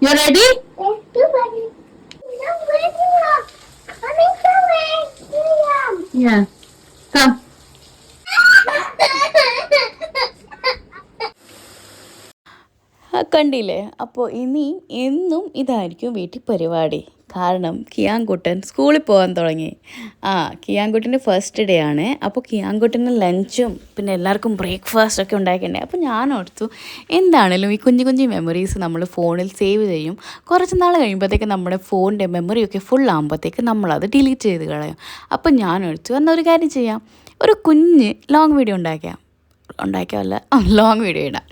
You ready? Yeah. Come. കണ്ടില്ലേ? അപ്പോൾ ഇനി എന്നും ഇതായിരിക്കും വീട്ടിൽ പരിപാടി. കാരണം കിയാൻകുട്ടൻ സ്കൂളിൽ പോകാൻ തുടങ്ങി. കിയാൻകുട്ടൻ്റെ ഫസ്റ്റ് ഡേ ആണ്. അപ്പോൾ കിയാൻകുട്ടന് ലഞ്ചും പിന്നെ എല്ലാവർക്കും ബ്രേക്ക്ഫാസ്റ്റ് ഒക്കെ ഉണ്ടാക്കണ്ടേ. അപ്പോൾ ഞാൻ ഓർത്തു എന്താണേലും ഈ കുഞ്ഞു കുഞ്ഞു മെമ്മറീസ് നമ്മൾ ഫോണിൽ സേവ് ചെയ്യും. കുറച്ച് നാൾ കഴിയുമ്പോഴത്തേക്ക് നമ്മുടെ ഫോണിൻ്റെ മെമ്മറിയൊക്കെ ഫുൾ ആകുമ്പോഴത്തേക്ക് നമ്മളത് ഡിലീറ്റ് ചെയ്ത് കളയും. അപ്പോൾ ഞാൻ ഓർത്തു എന്നാൽ ഒരു കാര്യം ചെയ്യാം, ഒരു കുഞ്ഞ് ലോങ് വീഡിയോ ഉണ്ടാക്കിയല്ല ലോങ് വീഡിയോ ഇടാം.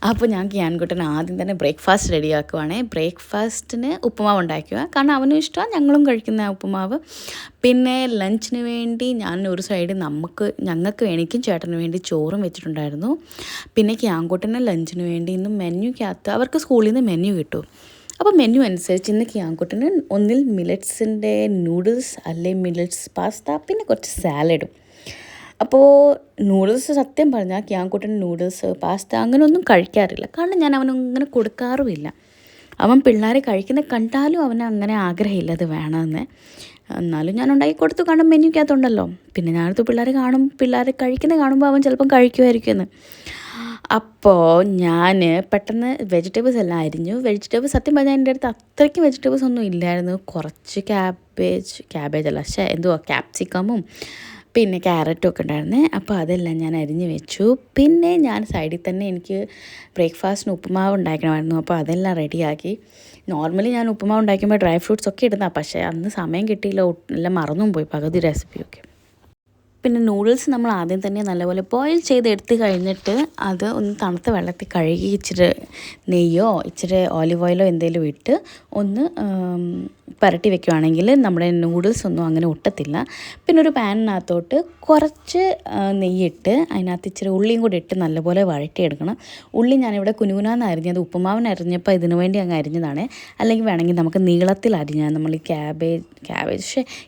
അപ്പോൾ ഞാൻ കിയാൻകുട്ടൻ ആദ്യം തന്നെ ബ്രേക്ക്ഫാസ്റ്റ് റെഡിയാക്കുവാണ്. ബ്രേക്ക്ഫാസ്റ്റിന് ഉപ്പുമാവ് ഉണ്ടാക്കുക, കാരണം അവനും ഇഷ്ടമാണ്, ഞങ്ങളും കഴിക്കുന്ന ഉപ്പുമാവ്. പിന്നെ ലഞ്ചിന് വേണ്ടി ഞാൻ ഒരു സൈഡ് ഞങ്ങൾക്ക് എനിക്കും ചേട്ടന് വേണ്ടി ചോറും വെച്ചിട്ടുണ്ടായിരുന്നു. പിന്നെ കിയാൻകുട്ടന് ലഞ്ചിന് വേണ്ടി ഇന്ന് മെനുക്കകത്ത് അവർക്ക് സ്കൂളിൽ നിന്ന് മെനു കിട്ടും. അപ്പോൾ മെനു അനുസരിച്ച് ഇന്ന് കിയാൻകുട്ടന് ഒന്നിൽ മില്ലറ്റ്സിൻ്റെ നൂഡിൽസ് അല്ലെങ്കിൽ മില്ലറ്റ്സ് പാസ്ത പിന്നെ കുറച്ച് സാലഡും. അപ്പോൾ നൂഡിൽസ് സത്യം പറഞ്ഞാൽ കിയാൻകുട്ടൻ നൂഡിൽസ് പാസ്ത അങ്ങനെയൊന്നും കഴിക്കാറില്ല, കാരണം ഞാൻ അവനങ്ങനെ കൊടുക്കാറുമില്ല. അവൻ പിള്ളേർ കഴിക്കുന്ന കണ്ടാലും അവന് അങ്ങനെ ആഗ്രഹമില്ല അത് വേണമെന്ന്. എന്നാലും ഞാൻ ഉണ്ടാക്കി കൊടുത്തു, കാരണം മെനുക്കകത്തുണ്ടല്ലോ. പിന്നെ ഞാനടുത്ത് പിള്ളേർ കഴിക്കുന്നത് കാണുമ്പോൾ അവൻ ചിലപ്പം കഴിക്കുമായിരിക്കുമെന്ന്. അപ്പോൾ ഞാൻ പെട്ടെന്ന് വെജിറ്റബിൾസ് എല്ലാം അരിഞ്ഞു. വെജിറ്റബിൾസ് സത്യം പറഞ്ഞാൽ എൻ്റെ അടുത്ത് അത്രയ്ക്ക് വെജിറ്റബിൾസ് ഒന്നും ഇല്ലായിരുന്നു. കുറച്ച് ക്യാബേജ് അല്ല ക്യാപ്സിക്കമും പിന്നെ ക്യാരറ്റും ഒക്കെ ഉണ്ടായിരുന്നേ. അപ്പോൾ അതെല്ലാം ഞാൻ അരിഞ്ഞ് വെച്ചു. പിന്നെ ഞാൻ സൈഡിൽ തന്നെ എനിക്ക് ബ്രേക്ക്ഫാസ്റ്റിന് ഉപ്പുമാവ് ഉണ്ടാക്കണമായിരുന്നു. അപ്പോൾ അതെല്ലാം റെഡിയാക്കി. നോർമലി ഞാൻ ഉപ്പുമാവ് ഉണ്ടാക്കുമ്പോൾ ഡ്രൈ ഫ്രൂട്ട്സ് ഒക്കെ ഇടുന്നതാണ്, പക്ഷേ അന്ന് സമയം കിട്ടിയില്ല, എല്ലാം മറന്നും പോയി പകുതി റെസിപ്പിയൊക്കെ. പിന്നെ നൂഡിൽസ് നമ്മൾ ആദ്യം തന്നെ നല്ലപോലെ ബോയിൽ ചെയ്തെടുത്ത് കഴിഞ്ഞിട്ട് അത് ഒന്ന് തണുത്ത വെള്ളത്തിൽ കഴുകി ഇച്ചിരി നെയ്യോ ഇച്ചിരി ഓലിവ് ഓയിലോ എന്തെങ്കിലും ഇട്ട് ഒന്ന് പുരട്ടി വെക്കുകയാണെങ്കിൽ നമ്മുടെ നൂഡിൽസ് ഒന്നും അങ്ങനെ ഒട്ടത്തില്ല. പിന്നെ ഒരു പാനിനകത്തോട്ട് കുറച്ച് നെയ്യിട്ട് അതിനകത്ത് ഇച്ചിരി ഉള്ളിയും കൂടി ഇട്ട് നല്ലപോലെ വഴറ്റിയെടുക്കണം. ഉള്ളി ഞാനിവിടെ കുനുകുനാന്ന് അരിഞ്ഞത് ഉപ്പുമാവിന് അരിഞ്ഞപ്പോൾ ഇതിനു വേണ്ടി അങ്ങ് അരിഞ്ഞതാണ്. അല്ലെങ്കിൽ വേണമെങ്കിൽ നമുക്ക് നീളത്തിൽ അരിഞ്ഞാൽ നമ്മൾ ഈ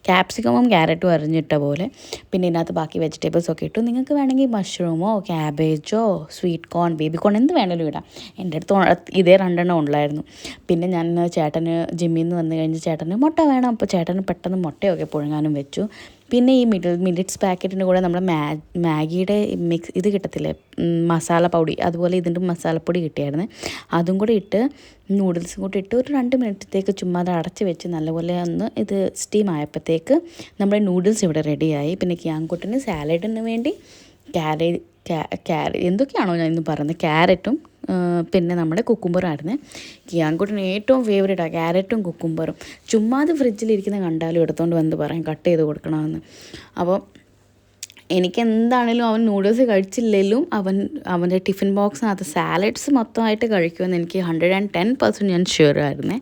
ക്യാപ്സിക്കമും ക്യാരറ്റും അരിഞ്ഞിട്ട പോലെ. പിന്നെ ഇതിനകത്ത് ബാക്കി വെജിറ്റബിൾസൊക്കെ ഇട്ടു. നിങ്ങൾക്ക് വേണമെങ്കിൽ മഷ്റൂമോ ക്യാബേജോ സ്വീറ്റ് കോൺ ബേബി കോൺ എന്ത് വേണമെങ്കിലും ഇടാം. എൻ്റെ അടുത്ത് ഇതേ 2 ഉണ്ടായിരുന്നു. പിന്നെ ഞാൻ ചേട്ടന് ജിമ്മിൽ നിന്ന് വന്നു കഴിഞ്ഞ് ചേട്ടന് മുട്ട വേണം, അപ്പോൾ ചേട്ടന് പെട്ടെന്ന് മുട്ടയൊക്കെ പുഴുങ്ങാനും വെച്ചു. പിന്നെ ഈ മില്ലറ്റ്സ് പാക്കറ്റിൻ്റെ കൂടെ നമ്മുടെ മാഗിയുടെ ഇത് കിട്ടത്തില്ലേ, മസാല പൊടി, അതുപോലെ ഇതിൻ്റെ മസാലപ്പൊടി കിട്ടിയായിരുന്നു. അതും കൂടി ഇട്ട് നൂഡിൽസും കൂടി ഇട്ട് ഒരു 2 മിനിറ്റത്തേക്ക് ചുമ്മാ അത് അടച്ച് വെച്ച് നല്ലപോലെ ഒന്ന് ഇത് സ്റ്റീം ആയപ്പോഴത്തേക്ക് നമ്മുടെ നൂഡിൽസ് ഇവിടെ റെഡിയായി. പിന്നെ കിയാൻകുട്ടന് സാലഡിന് വേണ്ടി എന്തൊക്കെയാണോ ഞാൻ ഇന്ന് പറയുന്നത്, ക്യാരറ്റും പിന്നെ നമ്മുടെ കുക്കുംബറായിരുന്നു. കിയാൻകുട്ടന് ഏറ്റവും ഫേവറേറ്റാണ് ക്യാരറ്റും കുക്കുംബറും. ചുമ്മാത് ഫ്രിഡ്ജിലിരിക്കുന്ന കണ്ടാലും എടുത്തുകൊണ്ട് വന്ന് പറയും കട്ട് ചെയ്ത് കൊടുക്കണമെന്ന്. അപ്പോൾ എനിക്ക് എന്താണേലും അവൻ നൂഡിൽസ് കഴിച്ചില്ലെങ്കിലും അവൻ്റെ ടിഫിൻ ബോക്സിനകത്ത് സാലഡ്സ് മൊത്തമായിട്ട് കഴിക്കുമെന്ന് എനിക്ക് 110% ഞാൻ ഷുവർ ആയിരുന്നേ.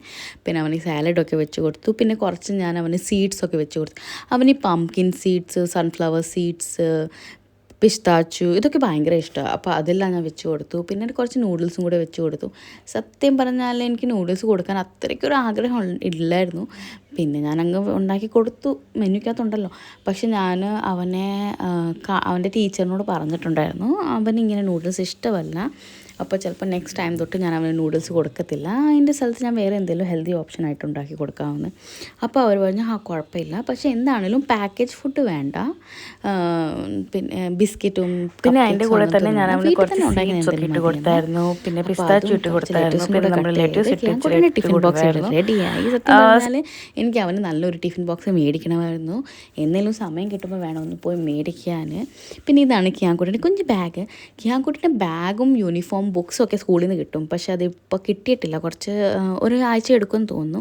പിന്നെ അവന് സാലഡൊക്കെ വെച്ച് കൊടുത്തു. പിന്നെ കുറച്ച് ഞാൻ അവന് സീഡ്സൊക്കെ വെച്ച് കൊടുത്തു. അവന് പംകിൻ സീഡ്സ്, സൺഫ്ലവർ സീഡ്സ്, പിസ്താച്ചു ഇതൊക്കെ ഭയങ്കര ഇഷ്ടമാണ്. അപ്പോൾ അതെല്ലാം ഞാൻ വെച്ച് കൊടുത്തു. പിന്നെ കുറച്ച് നൂഡിൽസും കൂടെ വെച്ച് കൊടുത്തു. സത്യം പറഞ്ഞാൽ എനിക്ക് നൂഡിൽസ് കൊടുക്കാൻ അത്രയ്ക്കൊരു ആഗ്രഹം ഇല്ലായിരുന്നു. പിന്നെ ഞാനങ്ങ് ഉണ്ടാക്കി കൊടുത്തു, മെനുക്കകത്തുണ്ടല്ലോ. പക്ഷെ ഞാൻ അവൻ്റെ ടീച്ചറിനോട് പറഞ്ഞിട്ടുണ്ടായിരുന്നു അവനിങ്ങനെ നൂഡിൽസ് ഇഷ്ടമല്ല, അപ്പോൾ ചിലപ്പോൾ നെക്സ്റ്റ് ടൈം തൊട്ട് ഞാൻ അവന് നൂഡിൽസ് കൊടുക്കത്തില്ല, അതിൻ്റെ സ്ഥലത്ത് ഞാൻ വേറെ എന്തെങ്കിലും ഹെൽത്തി ഓപ്ഷൻ ആയിട്ട് ഉണ്ടാക്കി കൊടുക്കാമെന്ന്. അപ്പോൾ അവർ പറഞ്ഞു കുഴപ്പമില്ല, പക്ഷേ എന്താണെങ്കിലും പാക്കേജ് ഫുഡ് വേണ്ട. പിന്നെ ബിസ്ക്കറ്റും പിന്നെ അതിൻ്റെ കൂടെ തന്നെ ഞാൻ അവന് കുറച്ച് സീഡ്സ് ഒക്കെ ഇട്ട് കൊടുത്തായിരുന്നു. പിന്നെ പിസ്താച്ചു ഇട്ട് കൊടുത്തായിരുന്നു. പിന്നെ നമ്മൾ ലെറ്റസ് ഇട്ട് ടിഫിൻ ബോക്സ് റെഡിയായി. സത്യം പറഞ്ഞാൽ എനിക്ക് അവന് നല്ലൊരു ടിഫിൻ ബോക്സ് മേടിക്കണമായിരുന്നു. എന്തെങ്കിലും സമയം കിട്ടുമ്പോൾ വേണം ഒന്ന് പോയി മേടിക്കാൻ. പിന്നെ ഇതാണ് കിയാൻകുട്ടിൻ്റെ കുഞ്ഞ് ബാഗ്. കിയാൻകുട്ടിൻ്റെ ബാഗും യൂണിഫോം ബുക്സും ഒക്കെ സ്കൂളിൽ നിന്ന് കിട്ടും, പക്ഷേ അതിപ്പോൾ കിട്ടിയിട്ടില്ല, കുറച്ച് ഒരു ആഴ്ച എടുക്കുമെന്ന് തോന്നുന്നു.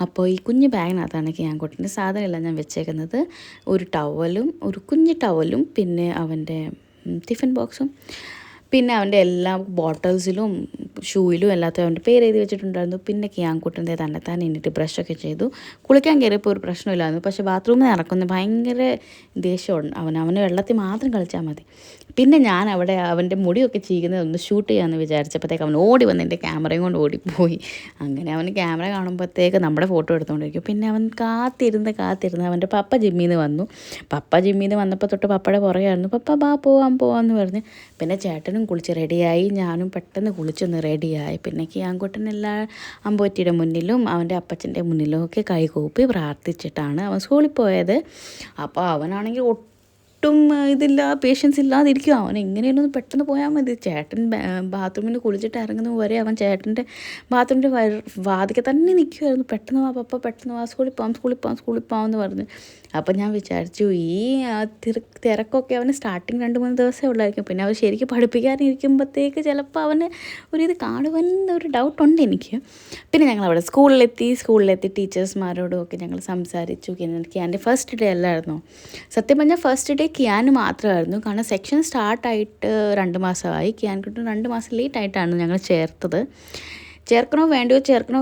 അപ്പോൾ ഈ കുഞ്ഞ് ബാഗിനകത്താണ് കിയാൻകുട്ടിൻ്റെ സാധനമെല്ലാം ഞാൻ വെച്ചേക്കുന്നത്. ഒരു കുഞ്ഞ് ടവലും പിന്നെ അവൻ്റെ ടിഫിൻ ബോക്സും, പിന്നെ അവൻ്റെ എല്ലാ ബോട്ടിൽസിലും ഷൂയിലും എല്ലാത്തും അവൻ്റെ പേര് എഴുതി വെച്ചിട്ടുണ്ടായിരുന്നു. പിന്നെ കിയാൻകുട്ടൻ്റെ തന്നെത്താൻ എണ്ണിട്ട് ബ്രഷൊക്കെ ചെയ്തു. കുളിക്കാൻ കയറിയപ്പോൾ ഒരു പ്രശ്നമില്ലായിരുന്നു, പക്ഷേ ബാത്റൂമിൽ നിന്ന് ഇറക്കുന്ന ഭയങ്കര ദേഷ്യമുണ്ട്. അവന് വെള്ളത്തിൽ മാത്രം കളിച്ചാൽ മതി. പിന്നെ ഞാൻ അവിടെ അവൻ്റെ മുടിയൊക്കെ ചീകുന്നത് ഒന്ന് ഷൂട്ട് ചെയ്യാമെന്ന് വിചാരിച്ചപ്പോഴത്തേക്ക് അവൻ ഓടി വന്ന് എൻ്റെ ക്യാമറയും കൊണ്ട് ഓടിപ്പോയി. അങ്ങനെ അവന് ക്യാമറ കാണുമ്പോഴത്തേക്ക് നമ്മുടെ ഫോട്ടോ എടുത്തുകൊണ്ടിരിക്കും. പിന്നെ അവൻ കാത്തിരുന്ന് അവൻ്റെ പപ്പ ജിമ്മിൽ നിന്ന് വന്നു. പപ്പ ജിമ്മിൽ നിന്ന് വന്നപ്പോൾ തൊട്ട് പപ്പയുടെ പുറകെയായിരുന്നു, പപ്പ പോവാന്ന് പറഞ്ഞ്. പിന്നെ ചേട്ടനും വേഗം കുളിച്ച് റെഡിയായി. ഞാനും പെട്ടെന്ന് കുളിച്ചൊന്ന് റെഡിയായി. പിന്നെ കിയാങ്കുട്ടൻ എല്ലാ അമ്പൂറ്റിയുടെ മുന്നിലും അവൻ്റെ അപ്പച്ചൻ്റെ മുന്നിലും ഒക്കെ കൈകൂപ്പി പ്രാർത്ഥിച്ചിട്ടാണ് അവൻ സ്കൂളിൽ പോയത്. അപ്പോൾ അവനാണെങ്കിൽ ഒട്ടും പേഷ്യൻസ് ഇല്ലാതിരിക്കും. അവൻ എങ്ങനെയൊന്നും പെട്ടെന്ന് പോയാൽ മതി. ചേട്ടൻ ബാത്റൂമിൽ കുളിച്ചിട്ട് ഇറങ്ങുന്ന വരെ അവൻ ചേട്ടൻ്റെ ബാത്റൂമിൻ്റെ വാതിക്കെ തന്നെ നിൽക്കുമായിരുന്നു. പെട്ടെന്ന് വാ പപ്പ, പെട്ടെന്ന് വാ, സ്കൂളിൽ പോകാം എന്ന് പറഞ്ഞു. അപ്പം ഞാൻ വിചാരിച്ചു ഈ തിരക്കൊക്കെ അവന് സ്റ്റാർട്ടിങ് 2-3 ദിവസമേ ഉള്ളായിരിക്കും. പിന്നെ അവർ ശരിക്കും പഠിപ്പിക്കാനിരിക്കുമ്പോഴത്തേക്ക് ചിലപ്പോൾ അവന് ഇത് കാണുമെന്ന് ഒരു ഡൗട്ടുണ്ട് എനിക്ക്. പിന്നെ ഞങ്ങൾ അവിടെ സ്കൂളിലെത്തി ടീച്ചേഴ്സ്മാരോടും ഒക്കെ ഞങ്ങൾ സംസാരിച്ചു. കിയാൻ്റെ ഫസ്റ്റ് ഡേ അല്ലായിരുന്നു. സത്യം പറഞ്ഞാൽ ഫസ്റ്റ് ഡേ കിയാന് മാത്രമായിരുന്നു. കാരണം സെക്ഷൻ സ്റ്റാർട്ടായിട്ട് 2 മാസമായി. കിയാൻകുട്ടൻ 2 മാസം ലേറ്റായിട്ടാണ് ഞങ്ങൾ ചേർക്കണോ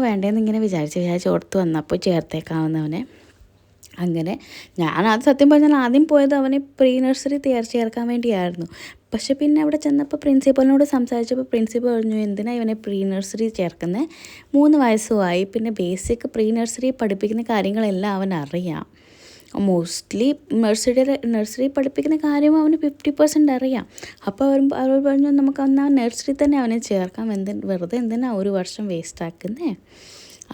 വേണ്ടേന്ന് ഇങ്ങനെ വിചാരിച്ച് ഓർത്ത് വന്നപ്പോൾ ചേർത്തേക്കാവുന്നവനെ. അങ്ങനെ ഞാനത് സത്യം പറഞ്ഞാൽ ആദ്യം പോയത് അവനെ പ്രീ നഴ്സറി ചേർക്കാൻ വേണ്ടിയായിരുന്നു. പക്ഷെ പിന്നെ അവിടെ ചെന്നപ്പോൾ പ്രിൻസിപ്പലിനോട് സംസാരിച്ചപ്പോൾ പ്രിൻസിപ്പൽ പറഞ്ഞു, എന്തിനാണ് ഇവനെ പ്രീ നഴ്സറി ചേർക്കുന്നത്, 3 വയസ്സുമായി. പിന്നെ ബേസിക് പ്രീ നഴ്സറി പഠിപ്പിക്കുന്ന കാര്യങ്ങളെല്ലാം അവനറിയാം. മോസ്റ്റ്ലി നഴ്സറി പഠിപ്പിക്കുന്ന കാര്യം അവന് 50% അറിയാം. അപ്പോൾ അവർ പറഞ്ഞു, നമുക്ക് എന്നാൽ നഴ്സറി തന്നെ അവനെ ചേർക്കാം, വെറുതെ എന്തിനാ 1 വർഷം വേസ്റ്റാക്കുന്നേ.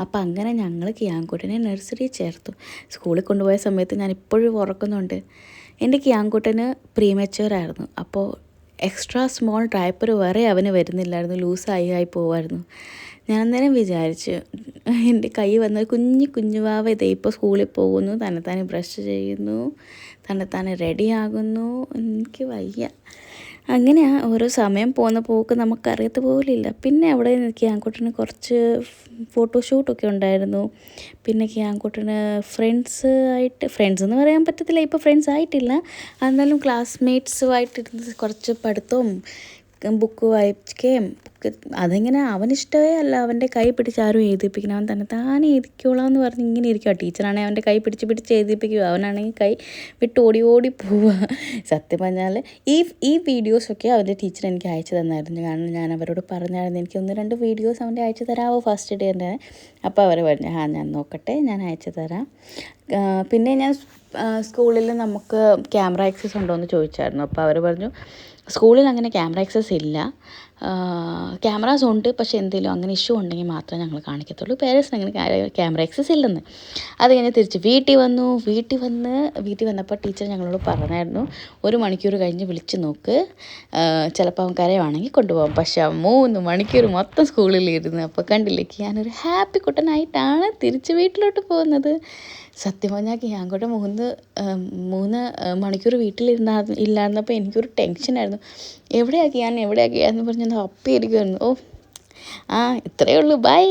അപ്പോൾ അങ്ങനെ ഞങ്ങൾ കിയാങ്കുട്ടനെ നഴ്സറി ചേർത്തു. സ്കൂളിൽ കൊണ്ടുപോയ സമയത്ത് ഞാൻ ഇപ്പോഴും ഓർക്കുന്നുണ്ട്. എൻ്റെ കിയാങ്കുട്ടന് പ്രീമച്യൂറായിരുന്നു. അപ്പോൾ എക്സ്ട്രാ സ്മോൾ ഡയപ്പർ വരെ അവന് വരുന്നില്ലായിരുന്നു, ലൂസായി പോവായിരുന്നു. ഞാൻ അന്നേരം വിചാരിച്ചു, എൻ്റെ കൈ വന്ന കുഞ്ഞുവാവ ഇതേ ഇപ്പോൾ സ്കൂളിൽ പോകുന്നു, തന്നെത്താനെ ബ്രഷ് ചെയ്യുന്നു, തന്നെത്താനെ റെഡിയാകുന്നു. എനിക്ക് വയ്യ. അങ്ങനെയാണ് ഓരോ സമയം പോകുന്ന പോക്ക് നമുക്കറിയത്ത് പോലില്ല. പിന്നെ അവിടെ കിയാങ്കുട്ടന് കുറച്ച് ഫോട്ടോഷൂട്ടൊക്കെ ഉണ്ടായിരുന്നു. പിന്നെ കിയാങ്കുട്ടന് ഫ്രണ്ട്സ് എന്ന് പറയാൻ പറ്റത്തില്ല, ഇപ്പോൾ ഫ്രണ്ട്സ് ആയിട്ടില്ല. എന്നാലും ക്ലാസ്മേറ്റ്സുമായിട്ടിരുന്ന് കുറച്ച് പഠിത്തവും ബുക്ക് വായിക്കുകയും അതിങ്ങനെ അവനിഷ്ടമേ അല്ല അവൻ്റെ കൈ പിടിച്ച് ആരും എഴുതിപ്പിക്കണം. അവൻ താനെ എഴുതിക്കോളാം എന്ന് പറഞ്ഞ് ഇങ്ങനെ ഇരിക്കുക. ടീച്ചറാണെങ്കിൽ അവൻ്റെ കൈ പിടിച്ച് എഴുതിപ്പിക്കുക, അവനാണെങ്കിൽ കൈ വിട്ട് ഓടി പോവുക. സത്യം പറഞ്ഞാൽ ഈ വീഡിയോസൊക്കെ അവൻ്റെ ടീച്ചർ എനിക്ക് അയച്ചു തന്നായിരുന്നു. കാരണം ഞാൻ അവരോട് പറഞ്ഞായിരുന്നു, എനിക്ക് 1-2 വീഡിയോസ് അവൻ്റെ അയച്ചു തരാമോ ഫസ്റ്റ് ഡേ തന്നെ. അപ്പോൾ അവർ പറഞ്ഞു, ഞാൻ നോക്കട്ടെ, ഞാൻ അയച്ചു തരാം. പിന്നെ ഞാൻ സ്കൂളിൽ നമുക്ക് ക്യാമറ ആക്സസ് ഉണ്ടോ എന്ന് ചോദിച്ചായിരുന്നു. അപ്പോൾ അവർ പറഞ്ഞു, സ്കൂളിൽ അങ്ങനെ ക്യാമറ ആക്സസ് ഇല്ല, ക്യാമറാസ് ഉണ്ട്, പക്ഷേ എന്തെങ്കിലും അങ്ങനെ ഇഷ്യൂ ഉണ്ടെങ്കിൽ മാത്രമേ ഞങ്ങൾ കാണിക്കത്തുള്ളൂ, പേരൻസിന് അങ്ങനെ ക്യാമറ ആക്സസ് ഇല്ലെന്ന്. അത് കഴിഞ്ഞ് തിരിച്ച് വീട്ടിൽ വന്നപ്പോൾ ടീച്ചർ ഞങ്ങളോട് പറഞ്ഞായിരുന്നു, 1 മണിക്കൂർ കഴിഞ്ഞ് വിളിച്ച് നോക്ക്, ചിലപ്പോൾ അവൻ കരയുവാണെങ്കിൽ കൊണ്ടുപോകാം. പക്ഷേ 3 മണിക്കൂർ മൊത്തം സ്കൂളിലിരുന്ന്. അപ്പോൾ കണ്ടില്ലേ, ഞാനൊരു ഹാപ്പി കുട്ടനായിട്ടാണ് തിരിച്ച് വീട്ടിലോട്ട് പോകുന്നത്. സത്യം പറഞ്ഞാൽ കിയാങ്കുട്ടൻ 3 മണിക്കൂർ ഇല്ലായിരുന്നപ്പോൾ എനിക്കൊരു ടെൻഷനായിരുന്നു. എവിടെയാക്കിയാന്ന് പറഞ്ഞാൽ അപ്പം ഇരിക്കുമായിരുന്നു. ഇത്രയേ ഉള്ളൂ, ബൈ.